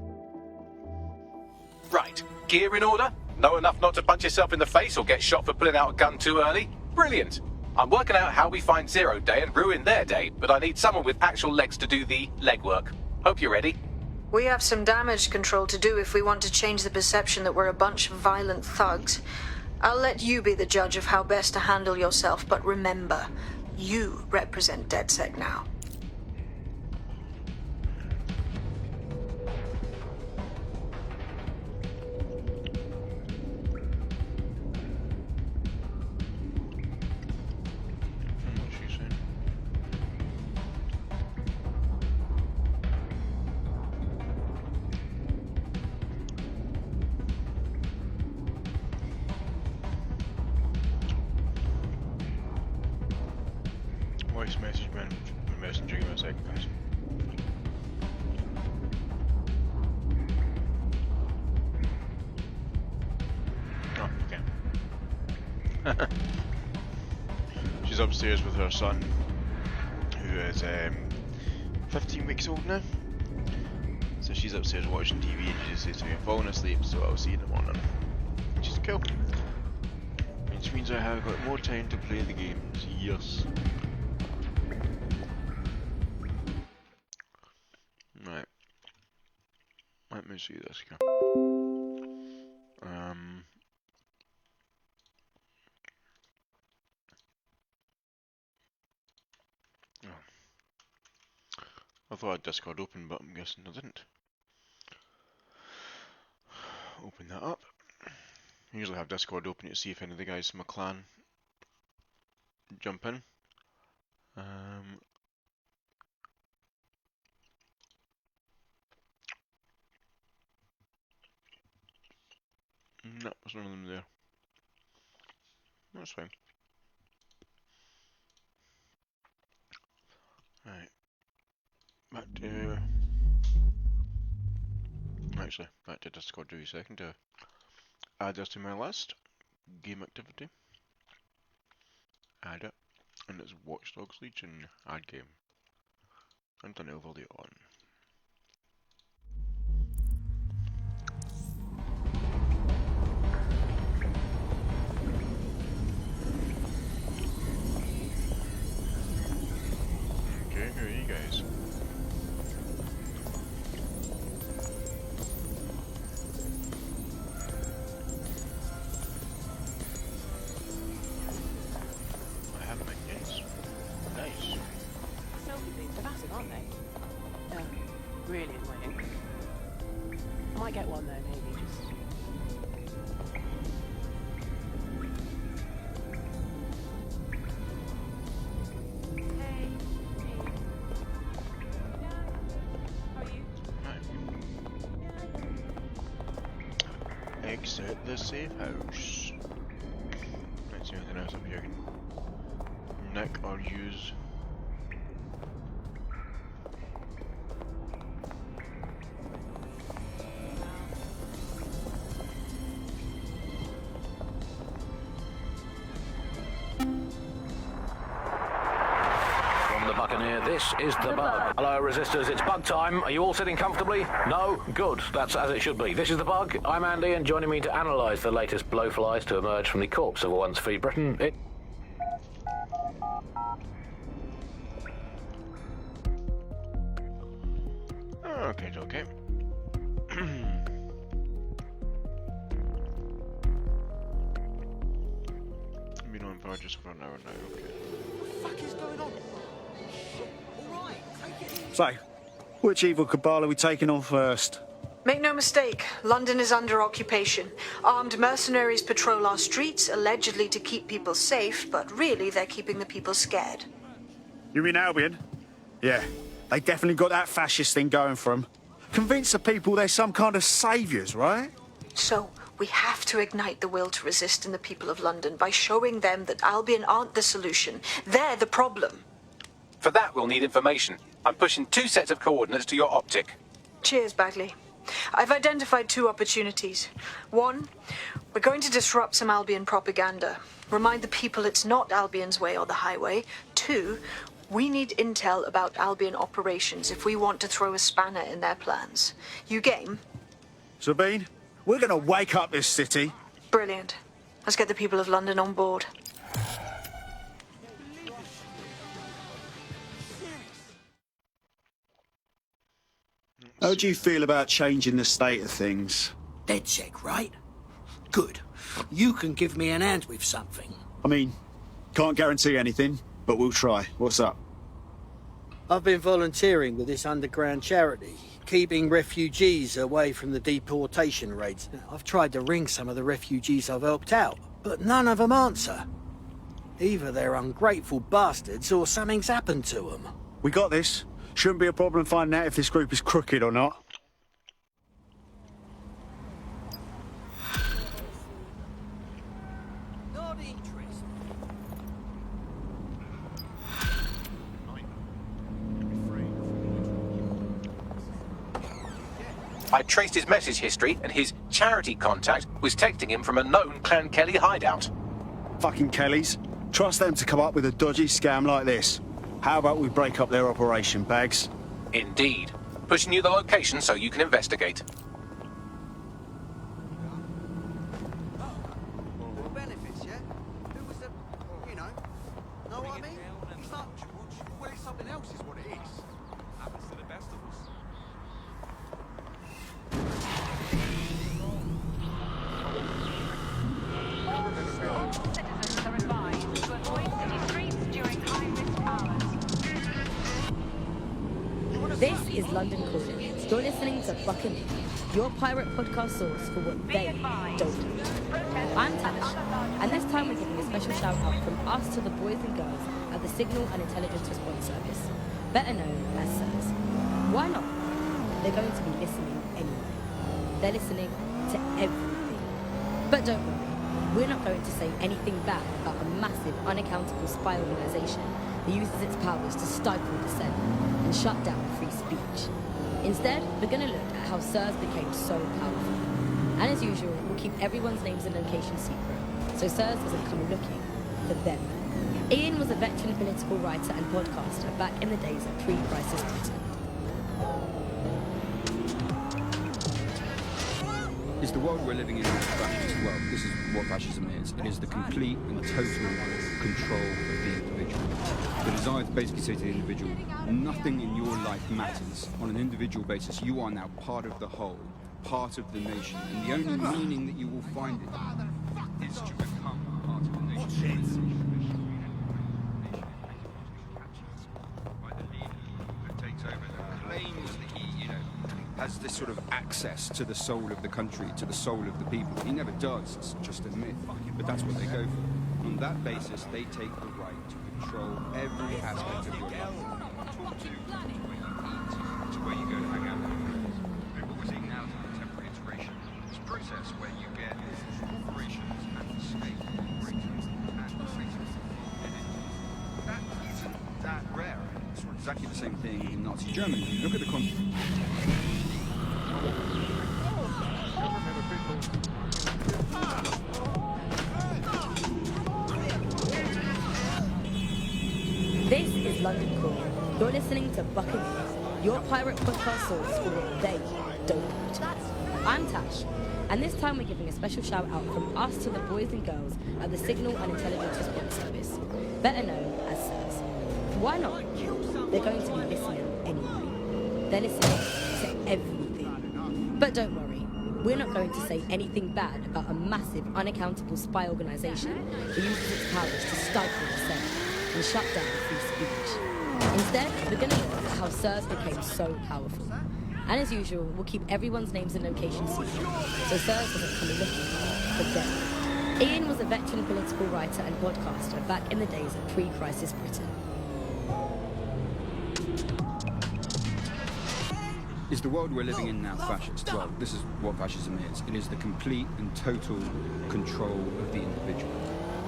Right, gear in order? Know enough not to punch yourself in the face or get shot for pulling out a gun too early? Brilliant! I'm working out how we find Zero Day and ruin their day, but I need someone with actual legs to do the legwork. Hope you're ready. We have some damage control to do if we want to change the perception that we're a bunch of violent thugs. I'll let you be the judge of how best to handle yourself, but remember, you represent DedSec now. Voice message messenger, give me a second, guys. Oh, okay. She's upstairs with her son, who is 15 weeks old now. So she's upstairs watching TV and she just says to me, I'm falling asleep, so I'll see you in the morning. Which is cool. Which means I have got more time to play the games. Yes. Right. Let me see this here. I thought I had Discord open, but I'm guessing I didn't. Open that up. I usually have Discord open to see if any of the guys from my clan jump in. No, there's none of them there. That's fine. Right. Back to Discord do a second to add this to my list. Game activity. Add it. And it's Watch Dogs Legion. Add game. And turn overlay on. Okay, who are you guys? I have minions. Nice. Selfie beams are massive, aren't they? Really annoying. I might get one though, maybe just. Exit the safe house. Let's see anything else up here I can nick or use. From the Buccaneer, this is the Bug. Hello, Resistors, it's Bug time. Are you all sitting comfortably? No? Good. That's as it should be. This is the Bug. I'm Andy, and joining me to analyse the latest blowflies to emerge from the corpse of a once free Britain, it... Okay, okay. Been on for just for an hour now, okay. What the fuck is going on? Alright, take it easy. So, which evil cabal are we taking on first? Make no mistake, London is under occupation. Armed mercenaries patrol our streets, allegedly to keep people safe, but really they're keeping the people scared. You mean Albion? Yeah, they definitely got that fascist thing going for them. Convince the people they're some kind of saviours, right? So, we have to ignite the will to resist in the people of London by showing them that Albion aren't the solution. They're the problem. For that, we'll need information. I'm pushing 2 sets of coordinates to your optic. Cheers, Bagley. I've identified 2 opportunities. 1, we're going to disrupt some Albion propaganda. Remind the people it's not Albion's way or the highway. 2, we need intel about Albion operations if we want to throw a spanner in their plans. You game? Sabine, we're gonna wake up this city. Brilliant. Let's get the people of London on board. How do you feel about changing the state of things? DedSec, right? Good. You can give me an hand with something. I mean, can't guarantee anything, but we'll try. What's up? I've been volunteering with this underground charity, keeping refugees away from the deportation raids. I've tried to ring some of the refugees I've helped out, but none of them answer. Either they're ungrateful bastards or something's happened to them. We got this. Shouldn't be a problem finding out if this group is crooked or not. Not interested. I traced his message history, and his charity contact was texting him from a known Clan Kelly hideout. Fucking Kellys. Trust them to come up with a dodgy scam like this. How about we break up their operation, Bags? Indeed. Pushing you the location so you can investigate. Benefits, yeah? Who was the, you know what I mean? It's not, well, it's something else is what it is. Happens to the best of us. Citizens are advised to avoid city streets during high-risk hours. This is London Calling. You're listening to Buccaneer, your pirate podcast source for what they don't do. I'm Tash, and this time we're giving a special shout out from us to the boys and girls at the Signal and Intelligence Response Service, better known as SIRS. Why not? They're going to be listening anyway. They're listening to everything. But don't worry, we're not going to say anything bad about a massive, unaccountable spy organisation that uses its powers to stifle dissent and shut down free speech. Instead, we're going to look at how SIRS became so powerful. And as usual, we'll keep everyone's names and locations secret, so SIRS doesn't come looking for them. Ian was a veteran political writer and podcaster back in the days of pre-crisis Britain. Is the world we're living in fascist? Well, this is what fascism is. It is the complete and total control of the individual. The desire to basically say to the individual, nothing in your life matters. On an individual basis, you are now part of the whole, part of the nation, and the only meaning that you will find it is to become part of the nation. By the leader that takes over, that claims that he, has this sort of access to the soul of the country, to the soul of the people. He never does, it's just a myth, but that's what they go for. On that basis, they take the right to control every aspect of your life. Talk to where you go to hang out with your friends. What we're seeing now is a contemporary iteration. This process where you get corporations and the state operating and creating that isn't that rare. It's exactly the same thing in Nazi Germany. You look at the This is London Calling. You're listening to Buccaneer, your pirate podcast source for what they don't do. I'm Tash, and this time we're giving a special shout out from us to the boys and girls at the Signal and Intelligence Response Service, better known as SIRS. Why not? They're going to be listening anyway. They're listening to everything. But don't worry, we're not going to say anything bad about a massive, unaccountable spy organisation that uses its powers to stifle dissent and shut down free speech. Instead, we're going to look at how SIRS became so powerful. And as usual, we'll keep everyone's names and locations secret, so SIRS doesn't come looking for them. Ian was a veteran political writer and podcaster back in the days of pre-crisis Britain. Is the world we're living in now fascist? Well, this is what fascism is. It is the complete and total control of the individual.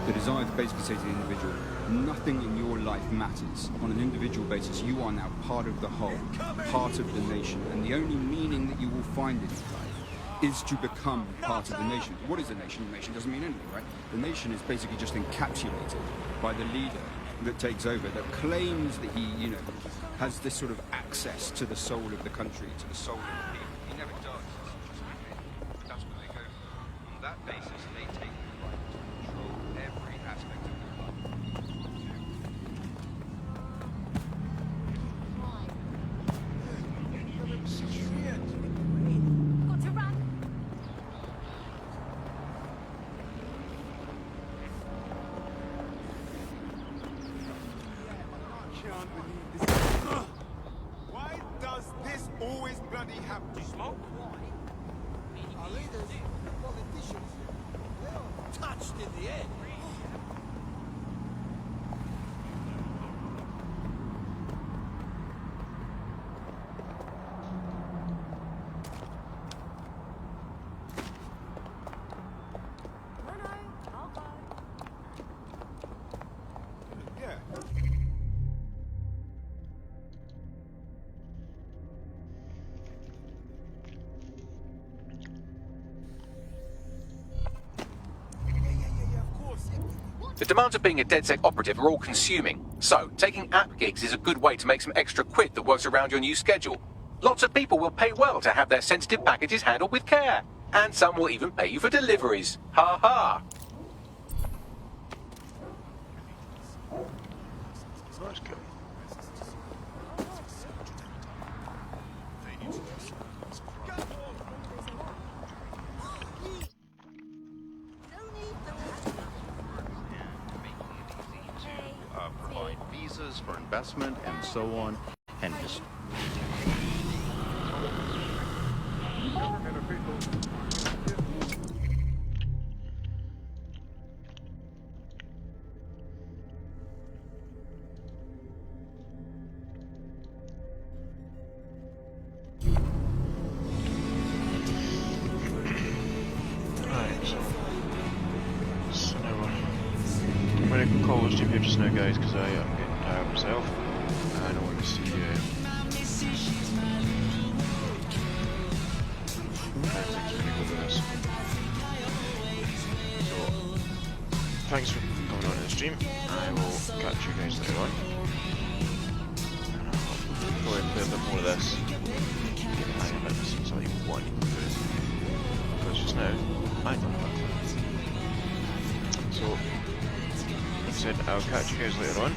The desire to basically say to the individual, nothing in your life matters. On an individual basis, you are now part of the whole, part of the nation, and the only meaning that you will find in life is to become part of the nation. What is a nation? A nation doesn't mean anything, right? The nation is basically just encapsulated by the leader that takes over, that claims that he, has this sort of access to the soul of the country, to the soul of the people. He never does. But that's what they go for. On that basis, they take the right to control every aspect of their life. Got to run. Why does this always bloody happen? Do you smoke? Our leaders, politicians, they're all touched in the head. Yeah. The demands of being a DedSec operative are all consuming, so taking app gigs is a good way to make some extra quid that works around your new schedule. Lots of people will pay well to have their sensitive packages handled with care. And some will even pay you for deliveries. Ha ha! Let's go. Provide visas for investment and so on, and just So now I'm going to call this here just now, guys, because I am getting tired myself, and I want to see how things are going to go with this. So, thanks for coming on to the stream. I will catch you guys later on. And I'll probably play a bit more of this. I haven't seen something one because just now I don't have that. So, like I said, I'll catch you guys later on, and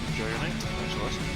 enjoy your night. Thanks for listening.